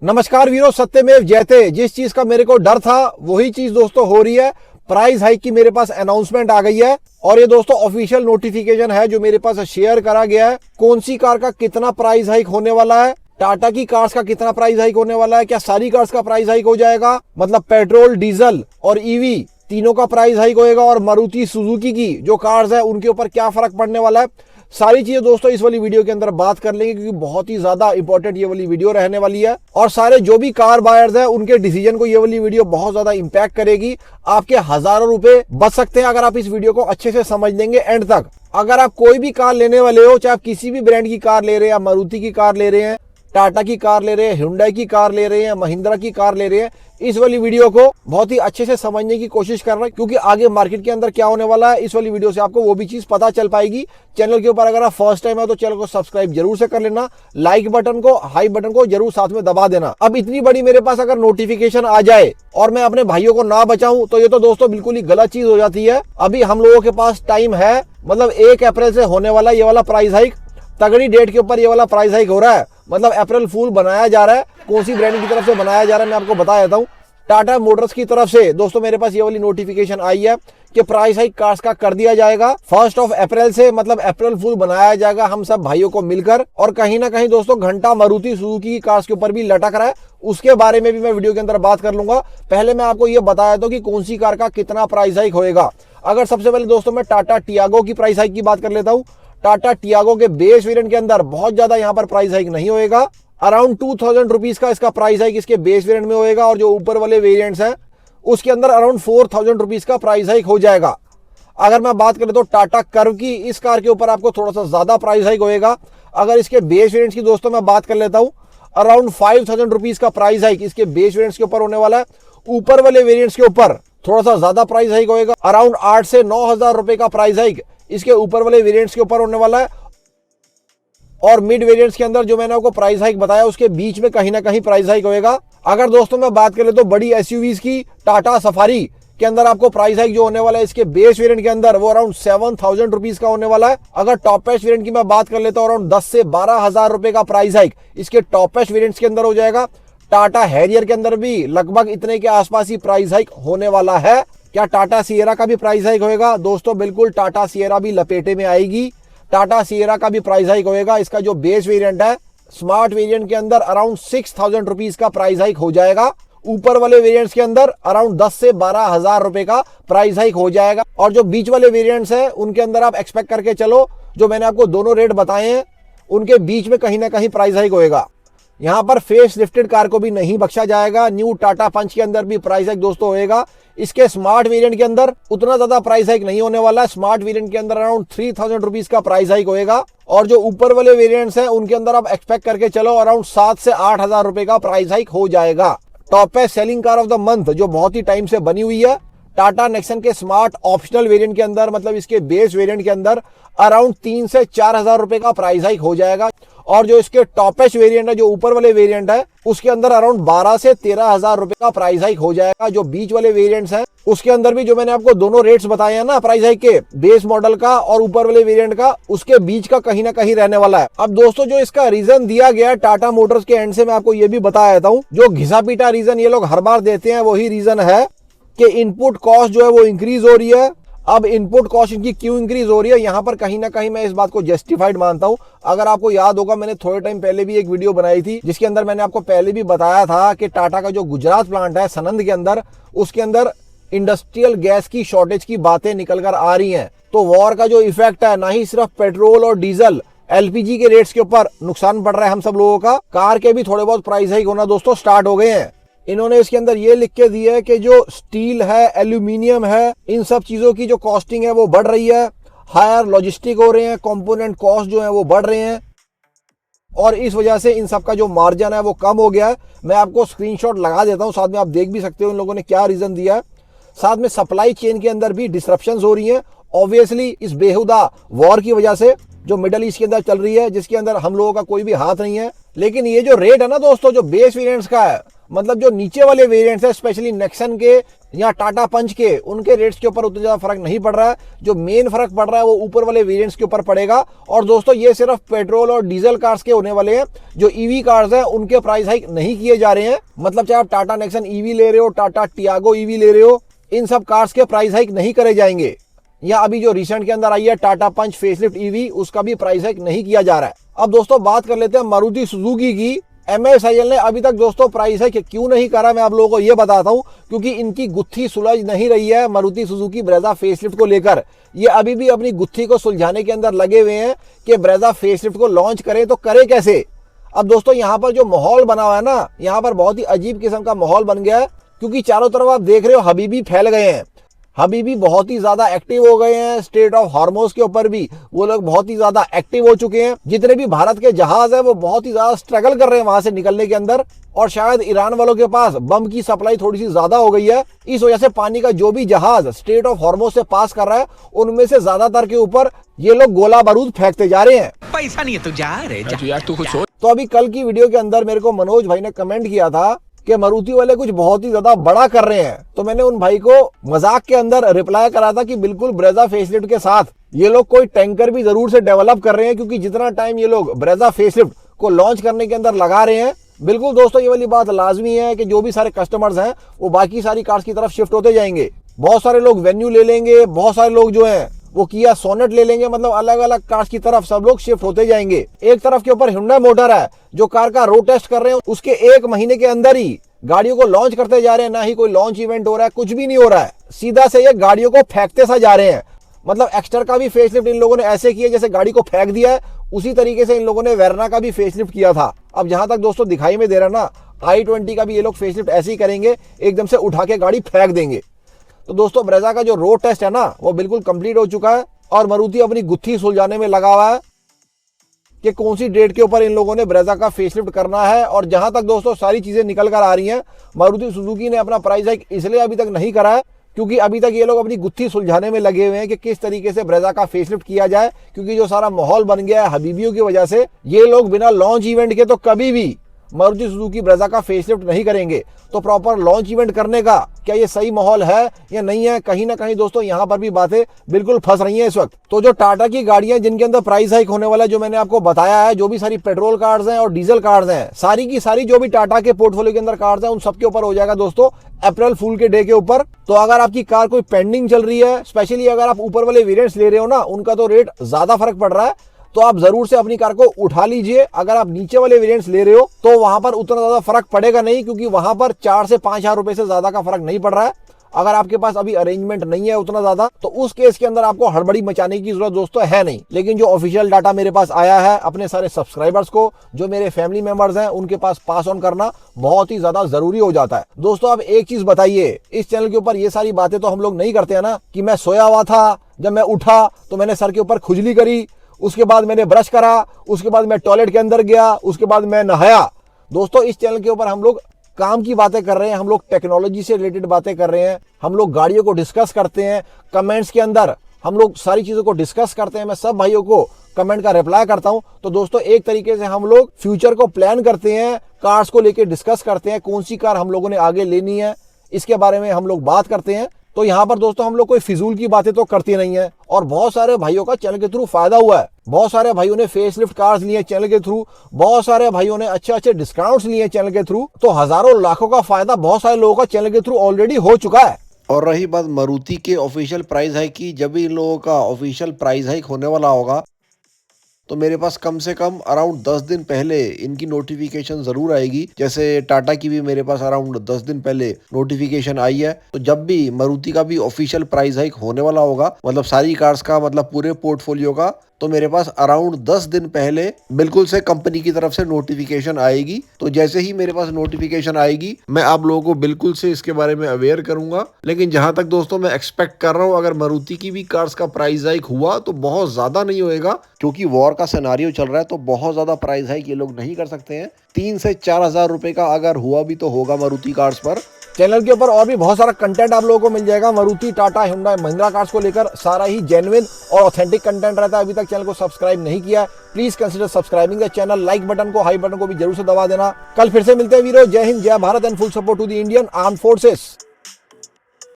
नमस्कार वीरों, सत्यमेव जयते। जिस चीज का मेरे को डर था वही चीज दोस्तों हो रही है। प्राइस हाइक की मेरे पास अनाउंसमेंट आ गई है और ये दोस्तों ऑफिशियल नोटिफिकेशन है जो मेरे पास शेयर करा गया है। कौन सी कार का कितना प्राइस हाइक होने वाला है, टाटा की कार्स का कितना प्राइस हाइक होने वाला है, क्या सारी कार्स का प्राइस हाइक हो जाएगा, मतलब पेट्रोल, डीजल और ईवी तीनों का प्राइस हाइक होएगा, और मारुति सुजुकी की जो कार्स है उनके ऊपर क्या फर्क पड़ने वाला है, सारी चीजें दोस्तों इस वाली वीडियो के अंदर बात कर लेंगे, क्योंकि बहुत ही ज्यादा इंपॉर्टेंट ये वाली वीडियो रहने वाली है। और सारे जो भी कार बायर्स हैं उनके डिसीजन को ये वाली वीडियो बहुत ज्यादा इंपैक्ट करेगी। आपके हजारों रुपए बच सकते हैं अगर आप इस वीडियो को अच्छे से समझ लेंगे एंड तक। अगर आप कोई भी कार लेने वाले हो, चाहे आप किसी भी ब्रांड की कार ले रहे हैं, या मारुति की कार ले रहे हैं, टाटा की कार ले रहे हैं, हुंडई की कार ले रहे हैं, महिंद्रा की कार ले रहे हैं, इस वाली वीडियो को बहुत ही अच्छे से समझने की कोशिश करना, क्योंकि आगे मार्केट के अंदर क्या होने वाला है इस वाली वीडियो से आपको वो भी चीज पता चल पाएगी। चैनल के ऊपर अगर आप फर्स्ट टाइम है तो चैनल को सब्सक्राइब जरूर से कर लेना, लाइक बटन को, हाई बटन को जरूर साथ में दबा देना। अब इतनी बड़ी मेरे पास अगर नोटिफिकेशन आ जाए और मैं अपने भाइयों को ना बचाऊं तो ये तो दोस्तों बिल्कुल ही गलत चीज हो जाती है। अभी हम लोगों के पास टाइम है, मतलब 1 अप्रैल से होने वाला ये वाला प्राइस हाइक, तगड़ी डेट के ऊपर ये वाला प्राइस हाइक हो रहा है, मतलब अप्रैल फूल बनाया जा रहा है। कौन सी ब्रांड की तरफ से बनाया जा रहा है मैं आपको बता देता हूँ। टाटा मोटर्स की तरफ से दोस्तों मेरे पास ये वाली नोटिफिकेशन आई है कि प्राइस हाइक कार्स का कर दिया जाएगा 1 अप्रैल से, मतलब अप्रैल फूल बनाया जाएगा हम सब भाइयों को मिलकर। और कहीं ना कहीं दोस्तों घंटा मारुति सुजुकी की कार्स के ऊपर भी लटक रहा है, उसके बारे में भी मैं वीडियो के अंदर बात कर लूंगा। पहले मैं आपको ये बताया था कि कौन सी कार का कितना प्राइस हाइक होएगा। अगर सबसे पहले दोस्तों मैं टाटा टियागो की प्राइस हाइक की बात कर लेता हूँ। टाटा टियागो के बेस वेरिएंट के अंदर बहुत ज्यादा यहाँ पर प्राइस हाइक नहीं होएगा, अराउंड 2000 रुपीज का इसका प्राइस हाइक इसके बेस वेरिएंट में होएगा, और जो ऊपर वाले वेरिएंट्स हैं उसके अंदर अराउंड 4000 रुपीज का प्राइस हाइक हो जाएगा। अगर मैं बात करें तो टाटा कर्व की, इस कार के ऊपर आपको थोड़ा सा ज्यादा प्राइस हाइक होएगा। अगर इसके बेस वेरिएंट्स की दोस्तों मैं बात कर लेता हूँ, अराउंड 5000 रुपीज का प्राइस हाइक इसके बेस वेरिएंट्स के ऊपर होने वाला है। ऊपर वाले वेरिएंट्स के ऊपर थोड़ा सा ज्यादा प्राइस हाइक होएगा, अराउंड 8 से 9000 रुपए का प्राइस हाइक इसके ऊपर वाले वेरिएंट्स के ऊपर होने वाला है। और मिड वेरिएंट्स के अंदर जो मैंने आपको प्राइस हाइक बताया उसके बीच में कहीं ना कहीं प्राइस हाइक होएगा। अगर दोस्तों मैं बात करें तो बड़ी एसयूवीज की, टाटा सफारी के अंदर आपको प्राइस हाइक जो होने वाला है इसके बेस वेरिएंट के अंदर वो अराउंड 7000 रुपीज का होने वाला है। अगर टॉपेस्ट वेरिएंट की मैं बात कर लेता हूँ, अराउंड 10 से 12 हजार रुपए का प्राइस हाइक इसके टॉपेस्ट वेरिएंट्स के अंदर हो जाएगा। टाटा हैरियर के अंदर भी लगभग इतने के आसपास ही प्राइस हाइक होने वाला है। क्या टाटा सिएरा का भी प्राइस हाइक होएगा? दोस्तों बिल्कुल, टाटा सिएरा भी लपेटे में आएगी। टाटा सिएरा का भी प्राइस हाइक होएगा। इसका जो बेस वेरिएंट है स्मार्ट वेरिएंट के अंदर अराउंड 6000 रुपीज का प्राइस हाइक हो जाएगा। ऊपर वाले वेरिएंट्स के अंदर अराउंड 10 से 12 हजार रुपए का प्राइस हाइक हो जाएगा। और जो बीच वाले वेरिएंट्स हैं उनके अंदर आप एक्सपेक्ट करके चलो, जो मैंने आपको दोनों रेट बताए हैं उनके बीच में कहीं ना कहीं प्राइस हाइक होएगा। यहाँ पर फेस लिफ्टेड कार को भी नहीं बख्शा जाएगा। न्यू टाटा पंच के अंदर भी प्राइस हाइक दोस्तों होएगा। इसके स्मार्ट वेरिएंट के अंदर उतना ज्यादा प्राइस हाइक नहीं होने वाला है। स्मार्ट वेरिएंट के अंदर अराउंड 3000 रुपीज का प्राइस हाइक होएगा। और जो ऊपर वाले वेरिएंट्स हैं उनके अंदर आप एक्सपेक्ट करके चलो अराउंड 7 से 8 हजार रुपए का प्राइस हाइक हो जाएगा। Toppest selling car of the month जो बहुत ही टाइम से बनी हुई है, टाटा नेक्सन के स्मार्ट ऑप्शनल वेरिएंट के अंदर, मतलब इसके बेस वेरिएंट के अंदर अराउंड 3 से 4 हजार रुपए का प्राइस हाइक हो जाएगा। और जो इसके टॉपेस्ट वेरिएंट है, जो ऊपर वाले वेरिएंट है, उसके अंदर अराउंड 12 से 13 हजार रुपए का प्राइस हाइक हो जाएगा। जो बीच वाले वेरिएंट्स हैं उसके अंदर भी जो मैंने आपको दोनों रेट्स बताए हैं ना प्राइस हाइक के, बेस मॉडल का और ऊपर वाले वेरिएंट का, उसके बीच का कहीं ना कहीं रहने वाला है। अब दोस्तों जो इसका रीजन दिया गया टाटा मोटर्स के एंड से, मैं आपको ये भी बता देता हूँ। जो घिसा पीटा रीजन ये लोग हर बार देते हैं वही रीजन है कि इनपुट कॉस्ट जो है वो इंक्रीज हो रही है। अब इनपुट कॉस्ट इनकी क्यों इंक्रीज हो रही है, यहाँ पर कहीं ना कहीं मैं इस बात को जस्टिफाइड मानता हूँ। अगर आपको याद होगा, मैंने थोड़े टाइम पहले भी एक वीडियो बनाई थी जिसके अंदर मैंने आपको पहले भी बताया था कि टाटा का जो गुजरात प्लांट है सनंद के अंदर, उसके अंदर इंडस्ट्रियल गैस की शॉर्टेज की बातें निकल कर आ रही हैं। तो वॉर का जो इफेक्ट है, ना ही सिर्फ पेट्रोल और डीजल, एलपीजी के रेट्स के ऊपर नुकसान पड़ रहा है हम सब लोगों का, कार के भी थोड़े बहुत प्राइस हाइक होना दोस्तों स्टार्ट हो गए हैं। इन्होंने इसके अंदर ये लिख के दिया है कि जो स्टील है, एल्यूमिनियम है, इन सब चीजों की जो कॉस्टिंग है वो बढ़ रही है। हायर लॉजिस्टिक हो रहे हैं, कंपोनेंट कॉस्ट जो है वो बढ़ रहे हैं, और इस वजह से इन सब का जो मार्जिन है वो कम हो गया है। मैं आपको स्क्रीनशॉट लगा देता हूं, साथ में आप देख भी सकते हो इन लोगों ने क्या रीजन दिया है। साथ में सप्लाई चेन के अंदर भी डिसरप्शंस हो रही हैं, ऑब्वियसली इस बेहुदा वॉर की वजह से जो मिडल ईस्ट के अंदर चल रही है, जिसके अंदर हम लोगों का कोई भी हाथ नहीं है। लेकिन ये जो रेट है ना दोस्तों, जो बेस वेरिएंट्स का है, मतलब जो नीचे वाले वेरिएंट्स है, स्पेशली नेक्सन के यहाँ टाटा पंच के उनके रेट्स के ऊपर उतना ज्यादा फर्क नहीं पड़ रहा है। जो मेन फर्क पड़ रहा है वो ऊपर वाले वेरिएंट्स के ऊपर पड़ेगा। और दोस्तों ये सिर्फ पेट्रोल और डीजल कार्स के होने वाले हैं। जो ईवी कार्स हैं उनके प्राइस हाइक नहीं किए जा रहे हैं। मतलब चाहे आप टाटा नेक्सन ईवी ले रहे हो, टाटा टियागो ईवी ले रहे हो, इन सब कार्स के प्राइस हाइक नहीं करे जाएंगे। या अभी जो रिसेंट के अंदर आई है टाटा पंच फेसलिफ्ट ईवी, उसका भी प्राइस हाइक नहीं किया जा रहा है। अब दोस्तों बात कर लेते हैं मारुति सुजुकी की। MSIL ने अभी तक दोस्तों प्राइस हाइक क्यों नहीं करा, मैं आप लोगों को ये बताता हूं। क्योंकि इनकी गुत्थी सुलझ नहीं रही है मारुति सुजुकी ब्रेजा फेसलिफ्ट को लेकर। ये अभी भी अपनी गुत्थी को सुलझाने के अंदर लगे हुए हैं कि ब्रेजा फेसलिफ्ट को लॉन्च करें तो करे कैसे। अब दोस्तों यहाँ पर जो माहौल बना हुआ है ना, यहाँ पर बहुत ही अजीब किस्म का माहौल बन गया है। क्योंकि चारों तरफ आप देख रहे हो हबीबी फैल गए हैं। हबीबी बहुत ही ज्यादा एक्टिव हो गए हैं। स्टेट ऑफ हॉर्मोज के ऊपर भी वो लोग बहुत ही ज्यादा एक्टिव हो चुके हैं। जितने भी भारत के जहाज है वो बहुत ही ज्यादा स्ट्रगल कर रहे हैं वहां से निकलने के अंदर। और शायद ईरान वालों के पास बम की सप्लाई थोड़ी सी ज्यादा हो गई है। इस वजह से पानी का जो भी जहाज स्टेट ऑफ हॉर्मोज से पास कर रहा है उनमें से ज्यादातर के ऊपर ये लोग गोला बारूद फेंकते जा रहे हैं। पैसा नहीं है तो जा रहे यार, तू कुछ सोच। तो अभी कल की वीडियो के अंदर मेरे को मनोज भाई ने कमेंट किया था कि मारुति वाले कुछ बहुत ही ज्यादा बड़ा कर रहे हैं। तो मैंने उन भाई को मजाक के अंदर रिप्लाई करा था कि बिल्कुल ब्रेजा फेसलिफ्ट के साथ ये लोग कोई टैंकर भी जरूर से डेवलप कर रहे हैं। क्योंकि जितना टाइम ये लोग ब्रेजा फेसलिफ्ट को लॉन्च करने के अंदर लगा रहे हैं, बिल्कुल दोस्तों ये वाली बात लाजमी है कि जो भी सारे कस्टमर्स हैं वो बाकी सारी कार्स की तरफ शिफ्ट होते जाएंगे। बहुत सारे लोग वेन्यू ले लेंगे, बहुत सारे लोग जो है वो किया सोनेट ले लेंगे। मतलब अलग अलग कार्स की तरफ सब लोग शिफ्ट होते जाएंगे। एक तरफ के ऊपर हुंडई मोटर है जो कार का रोड टेस्ट कर रहे हैं, उसके 1 महीने के अंदर ही गाड़ियों को लॉन्च करते जा रहे हैं। ना ही कोई लॉन्च इवेंट हो रहा है, कुछ भी नहीं हो रहा है, सीधा से ये गाड़ियों को फेंकते सा जा रहे हैं। मतलब एक्स्टर का भी फेसलिफ्ट इन लोगों ने ऐसे किया जैसे गाड़ी को फेंक दिया है। उसी तरीके से इन लोगों ने वेरना का भी फेसलिफ्ट किया था। अब जहां तक दोस्तों दिखाई में दे रहा है ना, i20 का भी ये लोग फेसलिफ्ट ऐसे ही करेंगे, एकदम से उठा के गाड़ी फेंक देंगे। तो दोस्तों ब्रेजा का जो रोड टेस्ट है ना वो बिल्कुल कंप्लीट हो चुका है। और मारुति अपनी गुत्थी सुलझाने में लगा हुआ है कि कौन सी डेट के ऊपर इन लोगों ने ब्रेजा का फेसलिफ्ट करना है। और जहां तक दोस्तों सारी चीजें निकल कर आ रही हैं, मारुति सुजुकी ने अपना प्राइस हाइक इसलिए अभी तक नहीं करा है क्योंकि अभी तक ये लोग अपनी गुत्थी सुलझाने में लगे हुए हैं कि किस तरीके से ब्रेजा का फेसलिफ्ट किया जाए। क्योंकि जो सारा माहौल बन गया है हबीबियों की वजह से, ये लोग बिना लॉन्च इवेंट के तो कभी भी मारुति सुजुकी ब्रेजा का फेसलिफ्ट नहीं करेंगे। तो प्रॉपर लॉन्च इवेंट करने का क्या ये सही माहौल है या नहीं है, कहीं ना कहीं दोस्तों यहाँ पर भी बातें बिल्कुल फंस रही हैं इस वक्त। तो जो टाटा की गाड़ियां जिनके अंदर प्राइस हाइक होने वाला है, जो मैंने आपको बताया है, जो भी सारी पेट्रोल कार्स हैं और डीजल कार्स हैं, सारी की सारी जो भी टाटा के पोर्टफोलियो के अंदर कार्स हैं, उन सबके ऊपर हो जाएगा दोस्तों अप्रैल फूल के डे के ऊपर। तो अगर आपकी कार कोई पेंडिंग चल रही है, स्पेशली अगर आप ऊपर वाले वेरिएंट्स ले रहे हो ना, उनका तो रेट ज्यादा फर्क पड़ रहा है, तो आप जरूर से अपनी कार को उठा लीजिए। अगर आप नीचे वाले वेरिएंट्स ले रहे हो तो वहां पर उतना ज्यादा फर्क पड़ेगा नहीं, क्योंकि वहां पर 4 से 5 हजार रुपए से ज्यादा का फर्क नहीं पड़ रहा है। अगर आपके पास अभी अरेंजमेंट नहीं है उतना ज्यादा, तो उस केस के अंदर आपको हड़बड़ी मचाने की जरूरत दोस्तों है नहीं। लेकिन जो ऑफिशियल डाटा मेरे पास आया है, अपने सारे सब्सक्राइबर्स को, जो मेरे फैमिली मेंबर्स हैं, उनके पास पास ऑन करना बहुत ही ज्यादा जरूरी हो जाता है। दोस्तों आप एक चीज बताइए, इस चैनल के ऊपर ये सारी बातें तो हम लोग नहीं करते हैं ना कि मैं सोया हुआ था, जब मैं उठा तो मैंने सर के ऊपर खुजली करी, उसके बाद मैंने ब्रश करा, उसके बाद मैं टॉयलेट के अंदर गया, उसके बाद मैं नहाया। दोस्तों इस चैनल के ऊपर हम लोग काम की बातें कर रहे हैं, हम लोग टेक्नोलॉजी से रिलेटेड बातें कर रहे हैं, हम लोग गाड़ियों को डिस्कस करते हैं, कमेंट्स के अंदर हम लोग सारी चीजों को डिस्कस करते हैं। मैं सब भाइयों को कमेंट का रिप्लाई करता हूं। तो दोस्तों एक तरीके से हम लोग फ्यूचर को प्लान करते हैं, कार्स को लेकर डिस्कस करते हैं, कौन सी कार हम लोगों ने आगे लेनी है, इसके बारे में हम लोग बात करते हैं। तो यहाँ पर दोस्तों हम लोग कोई फिजूल की बातें तो करते नहीं है। और बहुत सारे भाइयों का चैनल के थ्रू फायदा हुआ है, बहुत सारे भाइयों ने फेसलिफ्ट कार्स लिए चैनल के थ्रू, बहुत सारे भाइयों ने अच्छे अच्छे डिस्काउंट्स लिए चैनल के थ्रू। तो हजारों लाखों का फायदा बहुत सारे लोगों का चैनल के थ्रू ऑलरेडी हो चुका है। और रही बात मारुति के ऑफिशियल प्राइस हाइक की, जब भी इन लोगों का ऑफिशियल प्राइस हाइक होने वाला होगा तो मेरे पास कम से कम अराउंड 10 दिन पहले इनकी नोटिफिकेशन जरूर आएगी। जैसे टाटा की भी मेरे पास अराउंड 10 दिन पहले नोटिफिकेशन आई है। तो जब भी मारुति का भी ऑफिशियल प्राइस हाइक होने वाला होगा, मतलब सारी कार्स का, मतलब पूरे पोर्टफोलियो का, तो मेरे पास अराउंड 10 दिन पहले बिल्कुल से कंपनी की तरफ से नोटिफिकेशन आएगी। तो जैसे ही मेरे पास नोटिफिकेशन आएगी मैं आप लोगों को बिल्कुल से इसके बारे में अवेयर करूंगा। लेकिन जहां तक दोस्तों मैं एक्सपेक्ट कर रहा हूं, अगर मारुति की भी कार्स का प्राइस हाइक हुआ तो बहुत ज्यादा नहीं होएगा, क्योंकि वॉर का सिनेरियो चल रहा है। तो बहुत ज्यादा प्राइस हाइक ये लोग नहीं कर सकते हैं। 3 से 4 हजार रुपए का अगर हुआ भी तो होगा मारुति कार्स पर। चैनल के ऊपर और भी बहुत सारा कंटेंट आप लोगों को मिल जाएगा मारुति, टाटा, हुंडई, महिंद्रा कार्स को लेकर। सारा ही जेन्युइन और ऑथेंटिक कंटेंट रहता है। अभी तक चैनल को सब्सक्राइब नहीं किया, please consider subscribing the channel. Like button को, हाई बटन को भी जरूर से दबा देना। कल फिर से मिलते हैं वीरो। जय हिंद, जय Bharat and full support to the Indian armed forces.